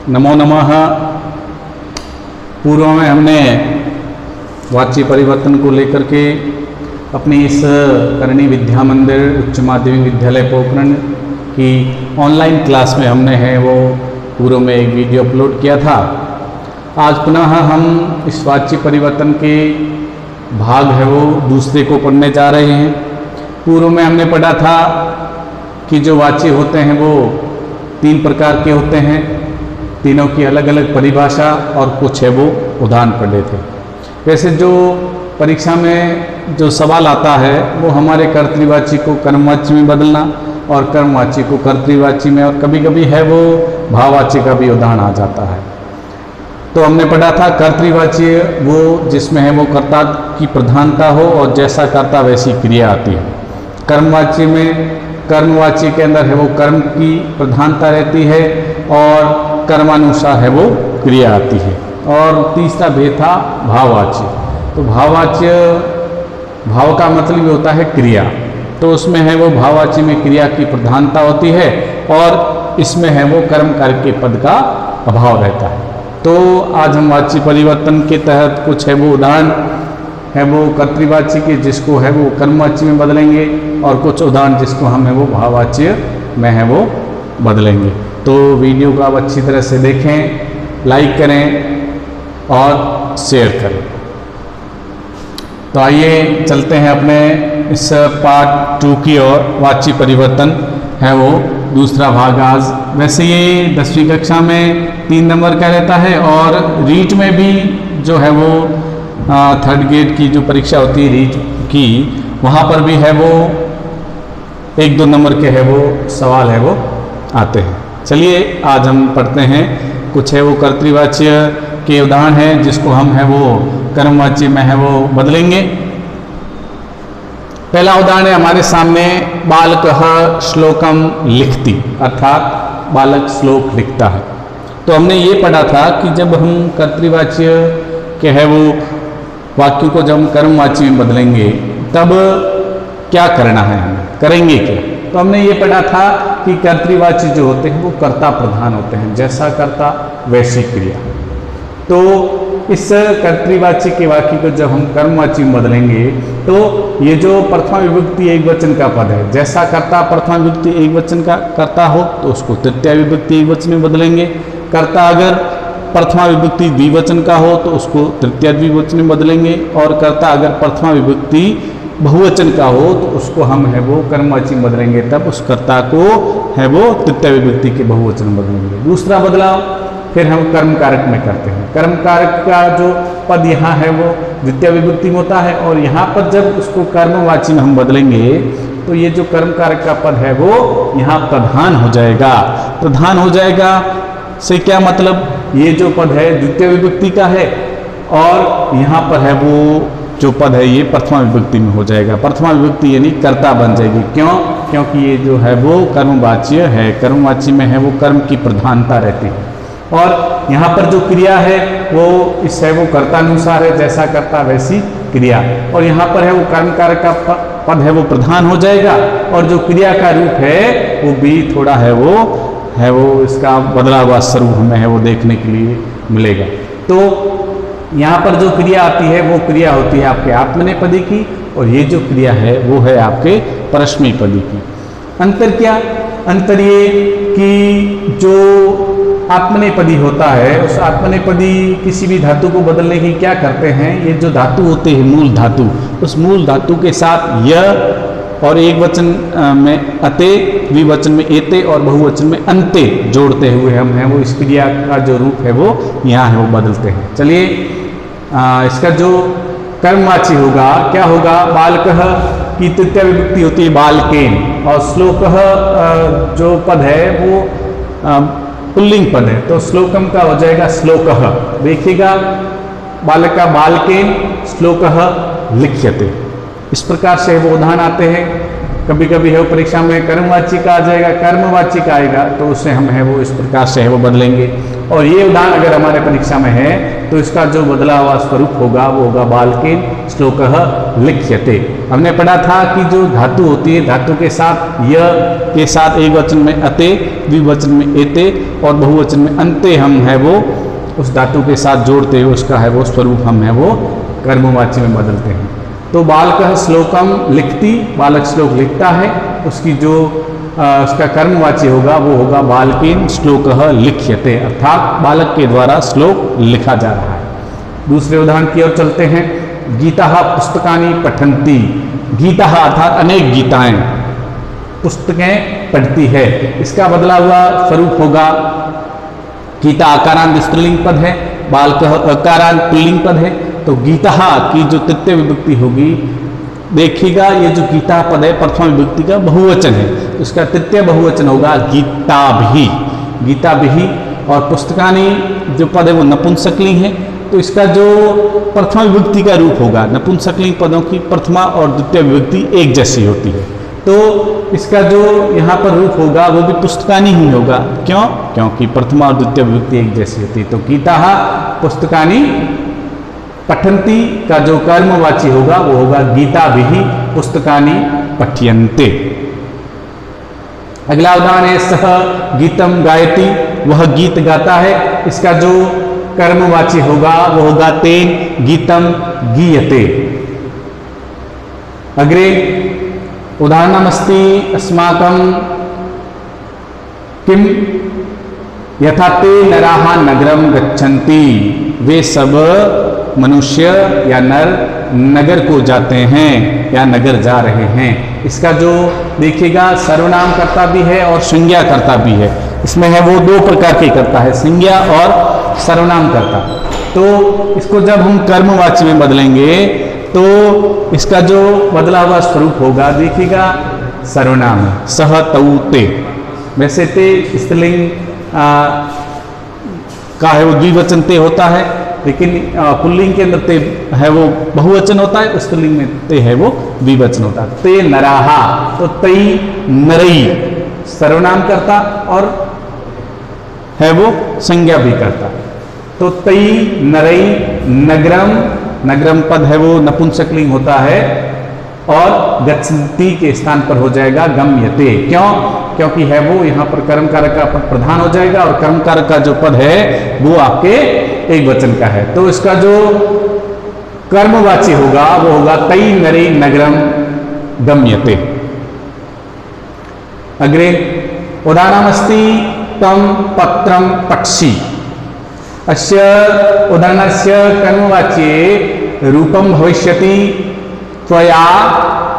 नमो नमः। पूर्व में हमने वाच्य परिवर्तन को लेकर के अपनी इस करणी विद्या मंदिर उच्च माध्यमिक विद्यालय पोखरण की ऑनलाइन क्लास में हमने वो पूर्व में एक वीडियो अपलोड किया था। आज पुनः हम इस वाच्य परिवर्तन के भाग वो दूसरे को पढ़ने जा रहे हैं। पूर्व में हमने पढ़ा था कि जो वाच्य होते हैं वो 3 प्रकार के होते हैं, तीनों की अलग अलग परिभाषा और कुछ वो उदाहरण पढ़े थे। वैसे जो परीक्षा में जो सवाल आता है वो हमारे कर्तृवाची को कर्मवाची में बदलना और कर्मवाची को कर्तृवाची में, और कभी कभी वो भाववाची का भी उदाहरण आ जाता है। तो हमने पढ़ा था कर्तृवाची वो जिसमें वो कर्ता की प्रधानता हो और जैसा कर्ता वैसी क्रिया आती है। कर्मवाची में कर्मवाची के अंदर वो कर्म की प्रधानता रहती है और कर्मानुसार वो क्रिया आती है। और तीसरा भेद था भाववाची। तो भाववाच्य, भाव का मतलब ये होता है क्रिया, तो उसमें वो भाववाची में क्रिया की प्रधानता होती है और इसमें वो कर्म कार्य के पद का अभाव रहता है। तो आज हम वाच्य परिवर्तन के तहत कुछ वो उदाहरण वो कर्तृवाची के जिसको वो कर्मवाची में बदलेंगे और कुछ उदाहरण जिसको हम वो भाववाच्य में वो बदलेंगे। तो वीडियो को आप अच्छी तरह से देखें, लाइक करें और शेयर करें। तो आइए चलते हैं अपने इस पार्ट 2 की ओर। वाच्य परिवर्तन वो दूसरा भाग आज। वैसे ये 10वीं कक्षा में 3 नंबर का रहता है और रीट में भी जो वो 3rd ग्रेड की जो परीक्षा होती है रीट की, वहाँ पर भी वो 1-2 नंबर के वो सवाल वो आते हैं। चलिए आज हम पढ़ते हैं कुछ वो कर्तृवाच्य के उदाहरण हैं जिसको हम वो कर्मवाच्य में वो बदलेंगे। पहला उदाहरण है हमारे सामने, बालकः श्लोकम लिखति, अर्थात बालक श्लोक लिखता है। तो हमने ये पढ़ा था कि जब हम कर्तृवाच्य के वो वाक्यों को जब हम कर्मवाच्य में बदलेंगे तब क्या करना है, हमें करेंगे क्या। तो हमने ये पढ़ा था कि कर्तृवाच्य जो होते हैं वो कर्ता प्रधान होते हैं, जैसा कर्ता वैसी क्रिया। तो इस कर्तृवाच्य के वाक्य को जब हम कर्मवाच्य में बदलेंगे तो ये जो प्रथमा विभक्ति एकवचन का पद है, जैसा कर्ता प्रथमा विभक्ति एकवचन का कर्ता हो तो उसको तृतीया विभक्ति एकवचन में बदलेंगे। कर्ता अगर प्रथमा विभक्ति द्विवचन का हो तो उसको तृतीया द्विवचन में बदलेंगे, और कर्ता अगर प्रथमा विभक्ति बहुवचन का हो तो उसको हम वो कर्मवाची में बदलेंगे, तब उस कर्ता को वो तृतीया विभक्ति के बहुवचन में बदलेंगे। दूसरा बदलाव फिर हम कर्म कारक में करते हैं। कर्म कारक का जो पद यहाँ वो द्वितीय विभक्ति में होता है, और यहाँ पर जब उसको कर्मवाची में हम बदलेंगे तो ये जो कर्म कारक का पद वो यहाँ प्रधान हो जाएगा। प्रधान हो जाएगा से क्या मतलब, ये जो पद है द्वितीय विभक्ति का है और यहाँ पर वो जो पद है ये प्रथमा विभक्ति में हो जाएगा। प्रथमा विभक्ति यानी कर्ता बन जाएगी। क्यों? क्योंकि ये जो वो कर्मवाच्य है, कर्मवाच्य में वो कर्म की प्रधानता रहती है, और यहाँ पर जो क्रिया है वो इस वो कर्तानुसार है, जैसा कर्ता वैसी क्रिया। और यहाँ पर वो कर्म कारक का पद वो प्रधान हो जाएगा, और जो क्रिया का रूप है वो भी थोड़ा वो इसका बदला हुआ स्वरूप हमें वो देखने के लिए मिलेगा। तो यहाँ पर जो क्रिया आती है वो क्रिया होती है आपके आत्मनेपदी की, और ये जो क्रिया है वो है आपके परस्मैपदी की। अंतर क्या? अंतर ये कि जो आत्मनेपदी होता है उस आत्मनेपदी किसी भी धातु को बदलने की क्या करते हैं, ये जो धातु होते हैं मूल धातु, उस मूल धातु के साथ य, और एक वचन में अते, द्विवचन में एते और बहुवचन में अंते जोड़ते हुए हम वो इस क्रिया का जो रूप है वो यहाँ वो बदलते हैं। चलिए इसका जो कर्मवाची होगा क्या होगा, बालकः की तृतीया विभक्ति होती है बालकेन, और श्लोकः जो पद है वो पुल्लिंग पद है, तो श्लोकम का हो जाएगा श्लोकः। देखिएगा, बालक का बालकेन, श्लोकः लिख्यते। इस प्रकार से वो उदाहरण आते हैं। कभी कभी वो परीक्षा में कर्मवाची का आ जाएगा, कर्मवाची का आएगा, तो उससे हम वो इस प्रकार से वो बदलेंगे। और ये उदाहरण अगर हमारे परीक्षा में है तो इसका जो बदला हुआ स्वरूप होगा वो होगा बालकेन श्लोकः लिख्यते। हमने पढ़ा था कि जो धातु होती है, धातु के साथ य के साथ एक वचन में अते, द्विवचन में एते और बहुवचन में अंते हम है वो उस धातु के साथ जोड़ते हुए उसका है वो स्वरूप हम है वो कर्मवाची में बदलते हैं। तो बालकः श्लोकम लिखती, बालक श्लोक लिखता है, उसकी जो उसका कर्मवाची होगा वो होगा बालकेन श्लोकः लिख्यते, अर्थात बालक के द्वारा श्लोक लिखा जा रहा है। दूसरे उदाहरण की ओर चलते हैं। गीता पुस्तकानि पठन्ति, गीता अर्थात अनेक गीताएं, पुस्तकें पढ़ती है, इसका बदला हुआ स्वरूप होगा गीता आकारांत स्त्रीलिंग पद है, बालकः अकारांत पुल्लिंग पद है, तो गीता की जो तृतीय विभक्ति होगी, देखिएगा ये जो गीता पद है प्रथम विभक्ति का बहुवचन है, तो इसका तृतीय बहुवचन होगा गीताभिः, गीताभिः। और पुस्तकानि जो पद है वो नपुंसकलिंग है, तो इसका जो प्रथम विभक्ति का रूप होगा, नपुंसकलिंग पदों की प्रथमा और द्वितीय विभक्ति एक जैसी होती है, तो इसका जो यहाँ पर रूप होगा वो भी पुस्तकानि ही होगा। क्यों? क्योंकि प्रथमा और द्वितीय विभक्ति एक जैसी होती है। तो गीता पुस्तकानि पठन्ति का जो कर्मवाची होगा वो होगा गीताभिः पुस्तकानि पठ्यन्ते। अगला उदाहरण है सह गीतम गायति, वह गीत गाता है, इसका जो कर्मवाची होगा वो होगा तेन गीतम गीयते। अग्रे उदाहरणमस्ति अस्माकं किम यथा ते नराः नगरम गच्छन्ति, वे सब मनुष्य या नर नगर को जाते हैं या नगर जा रहे हैं। इसका जो देखिएगा सर्वनाम कर्ता भी है और संज्ञा कर्ता भी है, इसमें है वो दो प्रकार के कर्ता है, संज्ञा और सर्वनाम कर्ता। तो इसको जब हम कर्मवाची में बदलेंगे तो इसका जो बदला हुआ स्वरूप होगा देखिएगा सर्वनाम है, सह तऊ ते। वैसे ते स्त्रीलिंग का है वो द्विवचन ते होता है, लेकिन पुल्लिंग के अंदर ते है वो बहुवचन होता है, स्त्रीलिंग में ते है वो द्विवचन होता है। ते नराहा, तो तई नरई सर्वनाम करता और है वो संज्ञा भी करता। तो तई नरई नगरम, नगरम पद है वो नपुंसकलिंग होता है और गच्छन्ति के स्थान पर हो जाएगा गम्यते। क्यों? क्योंकि है वो यहाँ पर कर्म कारक का पद प्रधान हो जाएगा और कर्म कारक का जो पद है वो आपके एक वचन का है, तो इसका जो कर्मवाची होगा वो होगा तई नरे नगरम गम्यते। अग्रे उदाहरणमस्ति तम पत्रम पठसि, अस्य उदाहरणस्य कर्मवाच्ये रूपम भविष्यति त्वया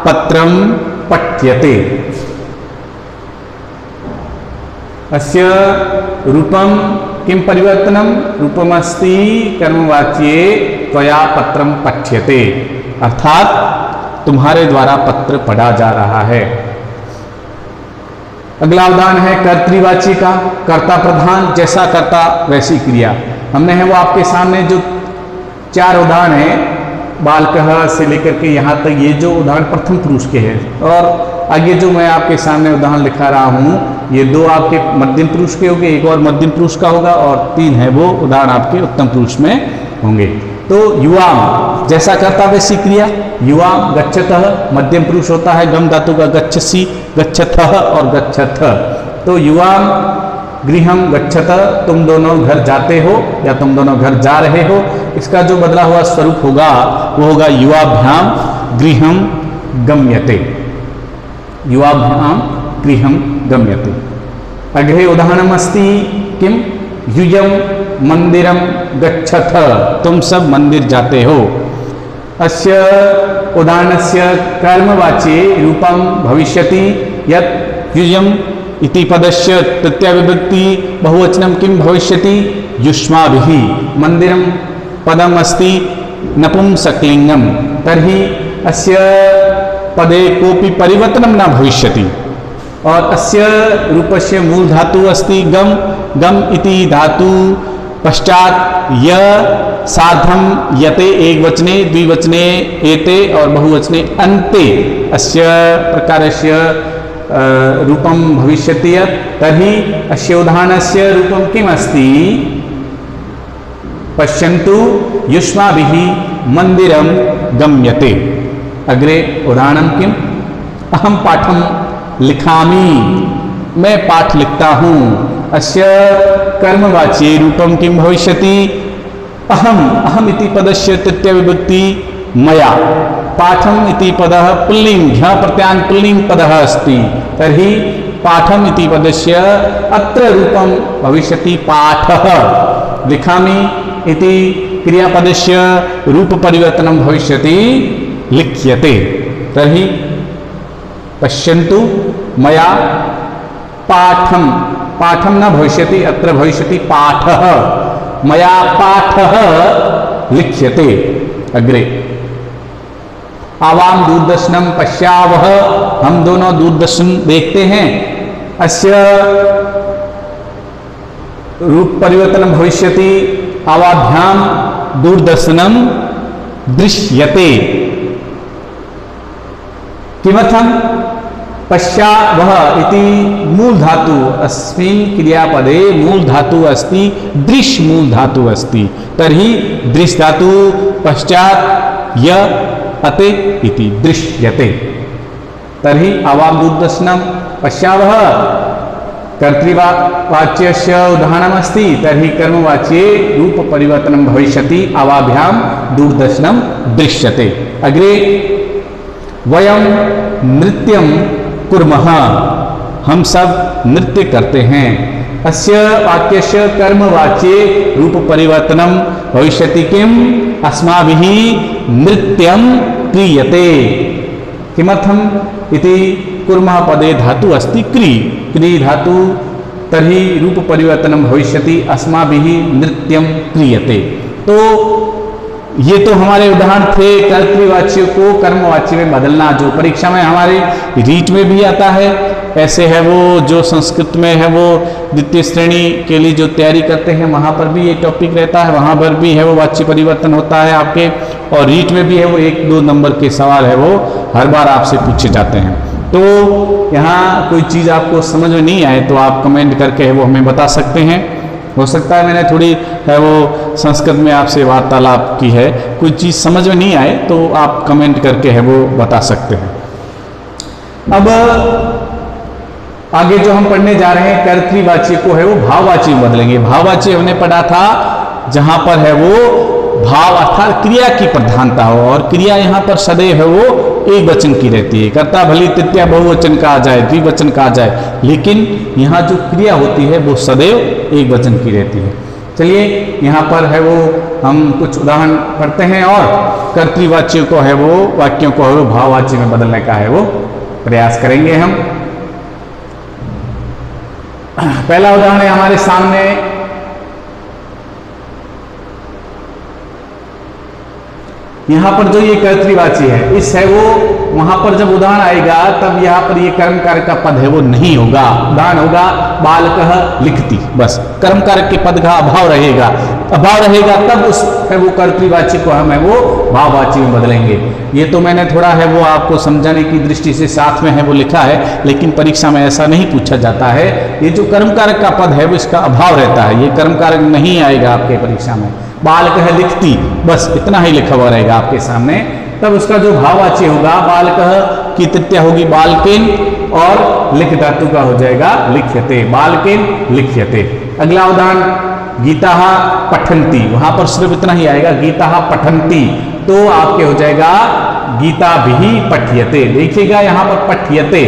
पत्रम पठ्यते। अस्य रूपम किम परिवर्तनम, रूपमस्ति कर्मवाच्ये त्वया पत्रम पठ्यते, अर्थात तुम्हारे द्वारा पत्र पढ़ा जा रहा है। अगला उदाहरण है कर्तृवाची का, कर्ता प्रधान, जैसा कर्ता वैसी क्रिया। हमने है वो आपके सामने जो चार उदाहरण है बालकः से लेकर के यहाँ तक, ये जो उदाहरण प्रथम पुरुष के हैं और आगे जो मैं आपके सामने उदाहरण लिखा रहा हूँ ये दो आपके मध्यम पुरुष के होंगे, एक और मध्यम पुरुष का होगा और तीन है वो उदाहरण आपके उत्तम पुरुष में होंगे। तो युवाम जैसा करता वैसी क्रिया, युवाम गच्छतः मध्यम पुरुष होता है, गम धातु का गच्छसि, गच्छतः और गच्छथ। तो युवाम गृहम गच्छत, तुम दोनों घर जाते हो या तुम दोनों घर जा रहे हो, इसका जो बदला हुआ स्वरूप होगा वो होगा युवाभ्याम गृहम गम्यते, युवाभ्याम गृहम गम्यते। अग्रे उदाहरणमस्ति किम युयम मंदिरम गच्छथ, तुम सब मंदिर जाते हो। अस्य उदाहरणस्य कर्मवाच्ये रूपम भविष्यति यत् युयम इति पदस्य तृतीया विभक्ति बहुवचनम किम भविष्यति युष्माभिः, मंदिरम पदम अस्ति नपुंसकलिंगम, तर्हि अस्य पदे कोऽपि परिवर्तनं न भविष्यति। और अस्य रूपस्य मूल धातु अस्ति गम, गम इति धातु पश्चात य सार्धम यते एक वचने द्विवचने एते और बहुवचने अन्ते अस्य प्रकारस्य रूपम भविष्यति। तर्हि अस्य उदाहरणस्य रूपं किम् अस्ति, पश्यन्तु युष्माभिः मंदिरम गम्यते। अग्रे उदाहरणं किम, अहम पाठम लिखामि, मैं पाठ लिखता हूँ। अस्य कर्मवाच्ये रूपम किम भविष्यति, अहम, अहम इति पदस्य तृतीया विभक्ति मया, पाठम इति पदः पुल्लिंग, घ प्रत्यान् पुल्लिंग पदः अस्ति, तर्हि पाठम इति पदस्य अत्र रूपम भविष्यति पाठः। लिखामि इति क्रियापदस्य रूप परिवर्तनं भविष्यति लिख्यते। तर्हि पश्यन्तु, मया पाठम, पाठम न भविष्यति, अत्र भविष्यति पाठः, मया पाठः लिख्यते। अग्रे आवाम दूरदर्शनम पश्यावह, हम दोनों दूरदर्शन देखते हैं। अस्य रूप परिवर्तन भविष्यति आवाभ्याम दूरदर्शनम दृश्यते। किमर्थम, पश्यावह इति मूल धातु अस्मिन् क्रियापदे मूल धातु अस्ति दृश् मूल धातु अस्ति, तर्हि दृश् धातु पश्चात् य अते इति दृश्यते। तर्हि आवाम दूरदर्शनम पश्यावह कर्तृवाच्यस्य उदाहरणमस्ति, तर्हि कर्मवाच्ये रूप परिवर्तनं भविष्यति आवाभ्यां दूरदर्शनं दृश्यते। अग्रे वयं नृत्यं कुर्मः, हम सब नृत्य करते हैं। अस्य वाक्यस्य कर्मवाच्ये रूप परिवर्तनं भविष्यति किम, अस्माभिः नृत्यं क्रियते। किमर्थम इति कुर्मः पदे धातु अस्ति क्री, क्री धातु, तर्हि रूप परिवर्तनं भविष्यति अस्माभिः नृत्यं क्रियते। तो ये तो हमारे उदाहरण थे कर्तृवाच्य को कर्मवाच्य में बदलना, जो परीक्षा में हमारे रीट में भी आता है। ऐसे है वो जो संस्कृत में है वो द्वितीय श्रेणी के लिए जो तैयारी करते हैं वहाँ पर भी ये टॉपिक रहता है, वहाँ पर भी है वो वाच्य परिवर्तन होता है आपके, और रीट में भी है वो 1-2 नंबर के सवाल है वो हर बार आपसे पूछे जाते हैं। तो यहाँ कोई चीज़ आपको समझ में नहीं आए तो आप कमेंट करके है वो हमें बता सकते हैं। हो सकता है मैंने थोड़ी है वो संस्कृत में आपसे वार्तालाप की है, कोई चीज़ समझ में नहीं आए तो आप कमेंट करके है वो बता सकते हैं। अब आगे जो हम पढ़ने जा रहे हैं कर्तृवाच्य को है वो भाववाच्य में बदलेंगे। भाववाच्य हमने पढ़ा था जहां पर है वो भाव अर्थात क्रिया की प्रधानता हो, और क्रिया यहाँ पर सदैव है वो एक वचन की रहती है। कर्ता भली तृतीया बहुवचन का आ जाए, द्विवचन का आ जाए, लेकिन यहाँ जो क्रिया होती है वो सदैव एक वचन की रहती है। चलिए यहाँ पर है वो हम कुछ उदाहरण पढ़ते हैं और कर्तृवाच्य को है वो वाक्यों को है वो भाववाच्य में बदलने का है वो प्रयास करेंगे हम। पहला उदाहरण है हमारे सामने, यहां पर जो ये कर्तृवाची है इस है वो, वहां पर जब उदाहरण आएगा तब यहां पर ये कर्म कारक का पद है वो नहीं होगा। उदाहरण होगा बालकः लिखति, बस कर्म कारक के पद का अभाव रहेगा। अभाव रहेगा तब उस है वो कर्तृवाची को हम है वो भाववाची में बदलेंगे। ये तो मैंने थोड़ा है वो आपको समझाने की दृष्टि से साथ में है वो लिखा है, लेकिन परीक्षा में ऐसा नहीं पूछा जाता है। ये जो कर्म कारक का पद है वो इसका अभाव रहता है, ये कर्म कारक नहीं आएगा आपके परीक्षा में। बालकः लिखति, बस इतना ही लिखा हुआ रहेगा आपके सामने। तब उसका जो भाववाच्य होगा बालकः की तृतीया होगी बालकेन, और लिख धातु का हो जाएगा लिख्यते, बालकेन लिख्यते। अगला उदाहरण गीताः पठन्ति, वहां पर सिर्फ इतना ही आएगा गीताः पठन्ति, तो आपके हो जाएगा गीताभिः पठ्यते। देखिएगा यहाँ पर पठ्यते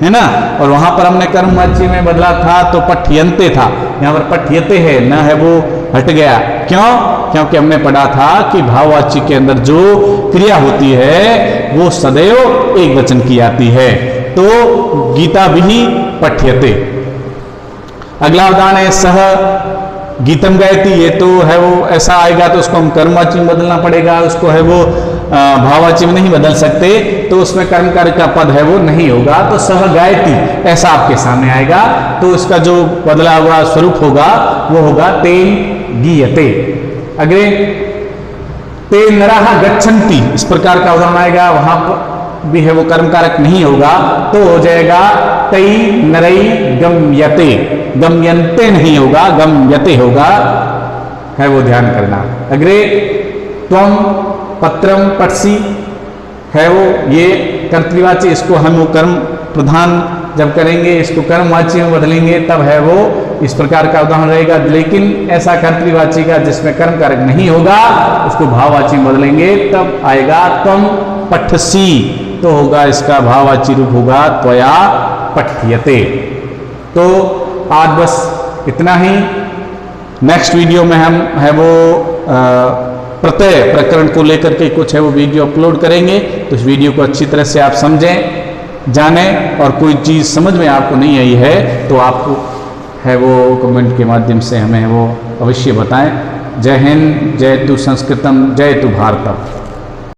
है ना, और वहां पर हमने कर्मवाच्य में बदला था तो पठ्यन्ते था, यहाँ पर पठ्यते है न है वो हट गया। क्यों? क्योंकि हमने पढ़ा था कि भाववाच्य के अंदर जो क्रिया होती है वो सदैव एक वचन की आती है। तो गीताभिः पठ्यते। अगला उदाहरण है सह गीतम गायति, ये तो है वो ऐसा आएगा तो उसको हम कर्मवाच्य में बदलना पड़ेगा, उसको है वो भाववाच्य में नहीं बदल सकते, तो उसमें कर्म कारक का पद है वो नहीं होगा, तो सह गायति ऐसा आपके सामने आएगा। तो इसका जो बदला हुआ स्वरूप होगा वो होगा तेन गीयते। अगले ते नराः गच्छन्ति, इस प्रकार का उदाहरण आएगा, वहां पर भी है वो कर्म कारक नहीं होगा, तो हो जाएगा तई नरई गम्यते, गम्यन्ते नहीं होगा गम्यते होगा, है वो ध्यान करना। अग्रे त्वम पत्रम पठसि, है वो ये कर्तृवाची, इसको हम वो कर्म प्रधान जब करेंगे, इसको कर्मवाची में बदलेंगे तब है वो इस प्रकार का उदाहरण रहेगा। लेकिन ऐसा कर्तृवाची का जिसमें कर्म कारक नहीं होगा उसको भाववाची में बदलेंगे तब आएगा त्वम पठसी, तो होगा इसका भाववाची रूप होगा त्वया पठ्यते। तो आज बस इतना ही। नेक्स्ट वीडियो में हम है वो प्रत्यय प्रकरण को लेकर के कुछ है वो वीडियो अपलोड करेंगे। तो इस वीडियो को अच्छी तरह से आप समझें, जानें, और कोई चीज़ समझ में आपको नहीं आई है तो आपको है वो कमेंट के माध्यम से हमें वो अवश्य बताएं। जय हिंद, जय तु संस्कृतम, जय तु भारतम।